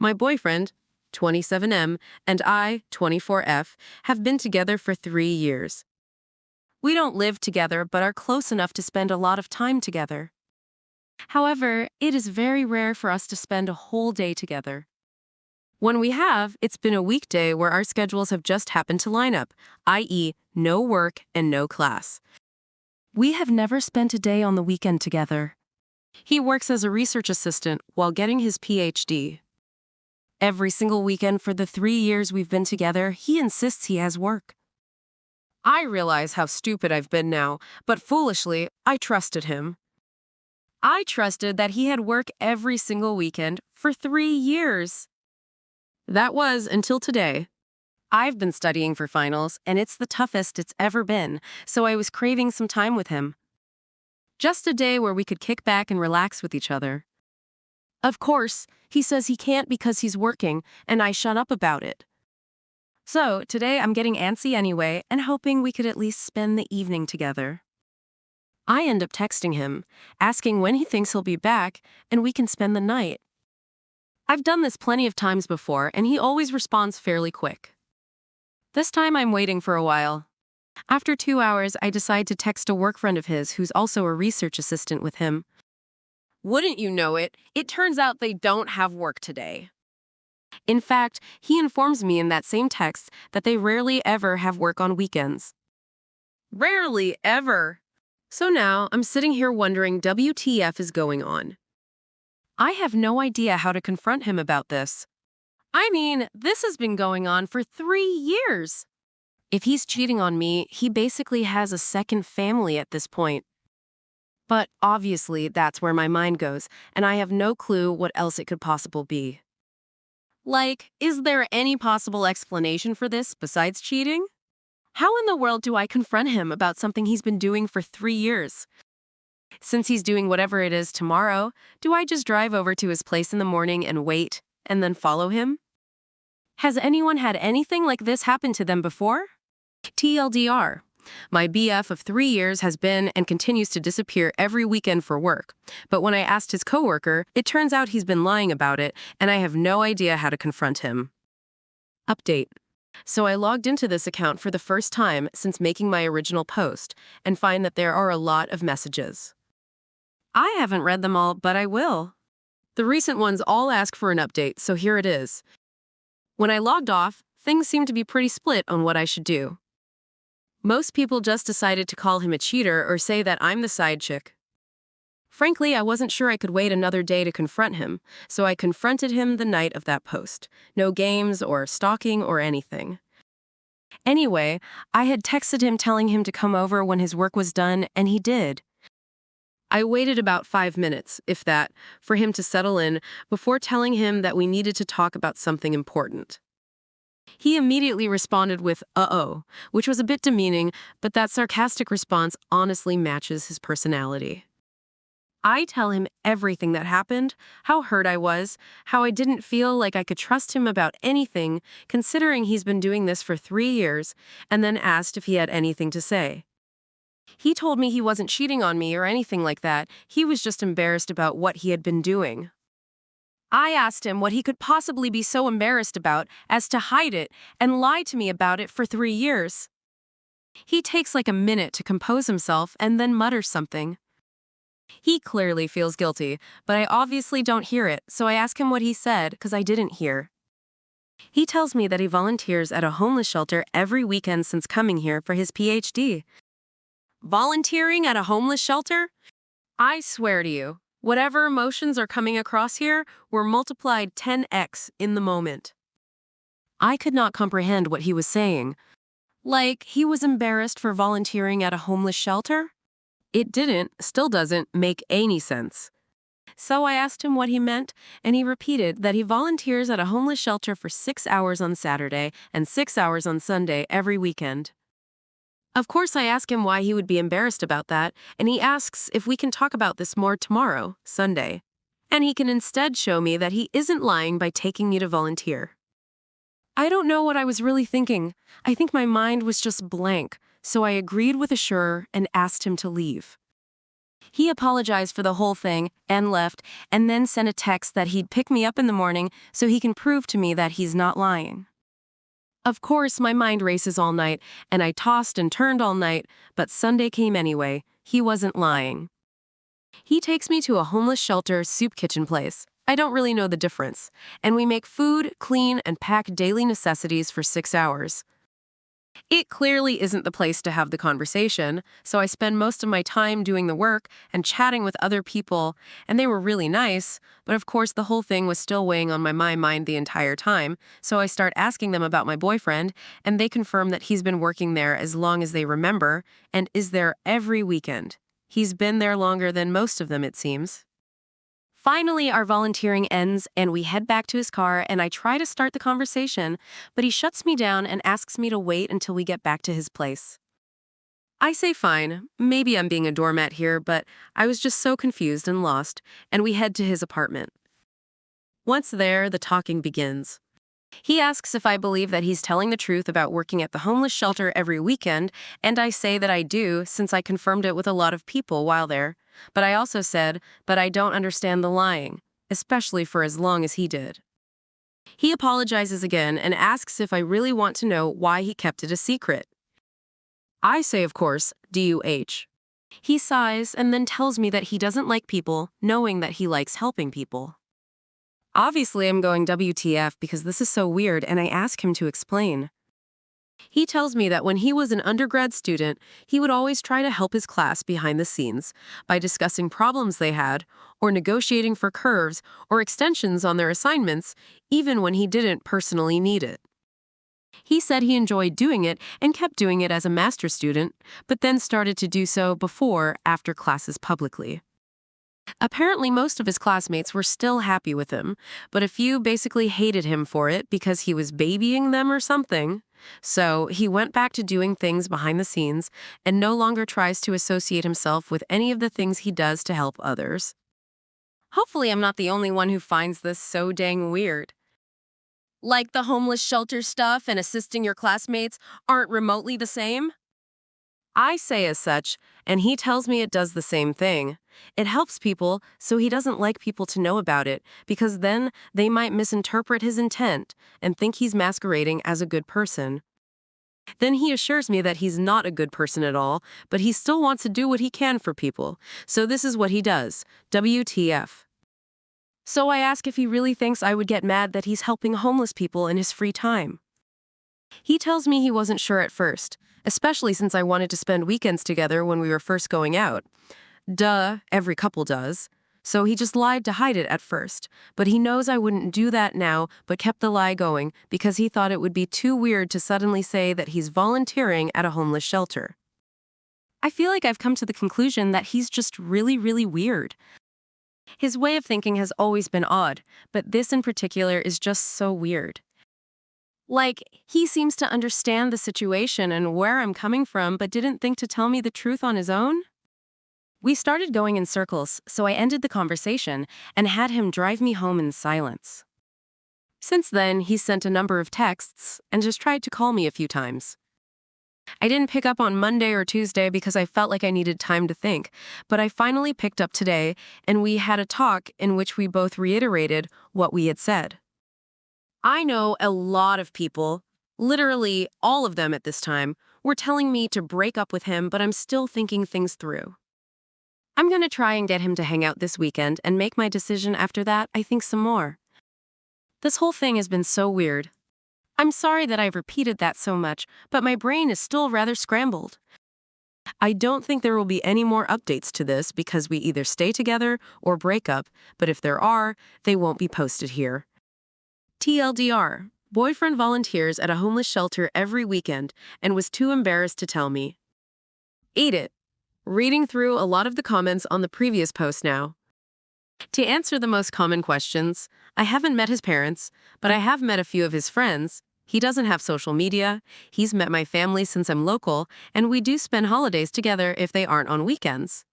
My boyfriend, 27M, and I, 24F, have been together for 3 years. We don't live together but are close enough to spend a lot of time together. However, it is very rare for us to spend a whole day together. When we have, it's been a weekday where our schedules have just happened to line up, i.e., no work and no class. We have never spent a day on the weekend together. He works as a research assistant while getting his PhD. Every single weekend for the 3 years we've been together, he insists he has work. I realize how stupid I've been now, but foolishly, I trusted him. I trusted that he had work every single weekend for 3 years. That was until today. I've been studying for finals, and it's the toughest it's ever been, so I was craving some time with him. Just a day where we could kick back and relax with each other. Of course, he says he can't because he's working, and I shut up about it. So, today I'm getting antsy anyway and hoping we could at least spend the evening together. I end up texting him, asking when he thinks he'll be back, and we can spend the night. I've done this plenty of times before, and he always responds fairly quick. This time I'm waiting for a while. After 2 hours, I decide to text a work friend of his who's also a research assistant with him. Wouldn't you know it, it turns out they don't have work today. In fact, he informs me in that same text that they rarely ever have work on weekends. Rarely ever. So now I'm sitting here wondering WTF is going on. I have no idea how to confront him about this. I mean, this has been going on for 3 years. If he's cheating on me, he basically has a second family at this point. But obviously, that's where my mind goes, and I have no clue what else it could possibly be. Like, is there any possible explanation for this besides cheating? How in the world do I confront him about something he's been doing for 3 years? Since he's doing whatever it is tomorrow, do I just drive over to his place in the morning and wait, and then follow him? Has anyone had anything like this happen to them before? TLDR. My BF of 3 years has been and continues to disappear every weekend for work. But when I asked his coworker, it turns out he's been lying about it, and I have no idea how to confront him. Update. So I logged into this account for the first time since making my original post, and find that there are a lot of messages. I haven't read them all, but I will. The recent ones all ask for an update, so here it is. When I logged off, things seemed to be pretty split on what I should do. Most people just decided to call him a cheater or say that I'm the side chick. Frankly, I wasn't sure I could wait another day to confront him, so I confronted him the night of that post. No games or stalking or anything. Anyway, I had texted him telling him to come over when his work was done, and he did. I waited about 5 minutes, if that, for him to settle in before telling him that we needed to talk about something important. He immediately responded with, "Uh-oh," which was a bit demeaning, but that sarcastic response honestly matches his personality. I tell him everything that happened, how hurt I was, how I didn't feel like I could trust him about anything, considering he's been doing this for 3 years, and then asked if he had anything to say. He told me he wasn't cheating on me or anything like that, he was just embarrassed about what he had been doing. I asked him what he could possibly be so embarrassed about as to hide it and lie to me about it for 3 years. He takes like a minute to compose himself and then mutters something. He clearly feels guilty, but I obviously don't hear it, so I ask him what he said because I didn't hear. He tells me that he volunteers at a homeless shelter every weekend since coming here for his PhD. Volunteering at a homeless shelter? I swear to you, whatever emotions are coming across here were multiplied 10x in the moment. I could not comprehend what he was saying. Like, he was embarrassed for volunteering at a homeless shelter? It still doesn't, make any sense. So I asked him what he meant, and he repeated that he volunteers at a homeless shelter for 6 hours on Saturday and 6 hours on Sunday every weekend. Of course, I ask him why he would be embarrassed about that, and he asks if we can talk about this more tomorrow, Sunday. And he can instead show me that he isn't lying by taking me to volunteer. I don't know what I was really thinking. I think my mind was just blank, so I agreed with Assurer and asked him to leave. He apologized for the whole thing and left, and then sent a text that he'd pick me up in the morning so he can prove to me that he's not lying. Of course, my mind races all night, and I tossed and turned all night, but Sunday came anyway. He wasn't lying. He takes me to a homeless shelter soup kitchen place. I don't really know the difference. And we make food, clean, and pack daily necessities for 6 hours. It clearly isn't the place to have the conversation, so I spend most of my time doing the work and chatting with other people, and they were really nice, but of course the whole thing was still weighing on my mind the entire time, so I start asking them about my boyfriend, and they confirm that he's been working there as long as they remember, and is there every weekend. He's been there longer than most of them, it seems. Finally, our volunteering ends, and we head back to his car, and I try to start the conversation, but he shuts me down and asks me to wait until we get back to his place. I say fine, maybe I'm being a doormat here, but I was just so confused and lost, and we head to his apartment. Once there, the talking begins. He asks if I believe that he's telling the truth about working at the homeless shelter every weekend, and I say that I do, since I confirmed it with a lot of people while there. But I also said, but I don't understand the lying, especially for as long as he did. He apologizes again and asks if I really want to know why he kept it a secret. I say, of course, DUH. He sighs and then tells me that he doesn't like people, knowing that he likes helping people. Obviously, I'm going WTF because this is so weird, and I ask him to explain. He tells me that when he was an undergrad student, he would always try to help his class behind the scenes by discussing problems they had, or negotiating for curves or extensions on their assignments, even when he didn't personally need it. He said he enjoyed doing it and kept doing it as a master's student, but then started to do so after classes publicly. Apparently, most of his classmates were still happy with him, but a few basically hated him for it because he was babying them or something. So he went back to doing things behind the scenes and no longer tries to associate himself with any of the things he does to help others. Hopefully, I'm not the only one who finds this so dang weird. Like the homeless shelter stuff and assisting your classmates aren't remotely the same? I say as such, and he tells me it does the same thing. It helps people, so he doesn't like people to know about it, because then they might misinterpret his intent and think he's masquerading as a good person. Then he assures me that he's not a good person at all, but he still wants to do what he can for people. So this is what he does. WTF. So I ask if he really thinks I would get mad that he's helping homeless people in his free time. He tells me he wasn't sure at first, especially since I wanted to spend weekends together when we were first going out. Duh, every couple does. So he just lied to hide it at first, but he knows I wouldn't do that now, but kept the lie going because he thought it would be too weird to suddenly say that he's volunteering at a homeless shelter. I feel like I've come to the conclusion that he's just really, really weird. His way of thinking has always been odd, but this in particular is just so weird. Like, he seems to understand the situation and where I'm coming from, but didn't think to tell me the truth on his own? We started going in circles, so I ended the conversation and had him drive me home in silence. Since then, he's sent a number of texts and just tried to call me a few times. I didn't pick up on Monday or Tuesday because I felt like I needed time to think, but I finally picked up today, and we had a talk in which we both reiterated what we had said. I know a lot of people, literally all of them at this time, were telling me to break up with him, but I'm still thinking things through. I'm going to try and get him to hang out this weekend and make my decision after that, I think some more. This whole thing has been so weird. I'm sorry that I've repeated that so much, but my brain is still rather scrambled. I don't think there will be any more updates to this because we either stay together or break up, but if there are, they won't be posted here. TLDR, boyfriend volunteers at a homeless shelter every weekend and was too embarrassed to tell me. Eat it. Reading through a lot of the comments on the previous post now. To answer the most common questions, I haven't met his parents, but I have met a few of his friends. He doesn't have social media, he's met my family since I'm local, and we do spend holidays together if they aren't on weekends.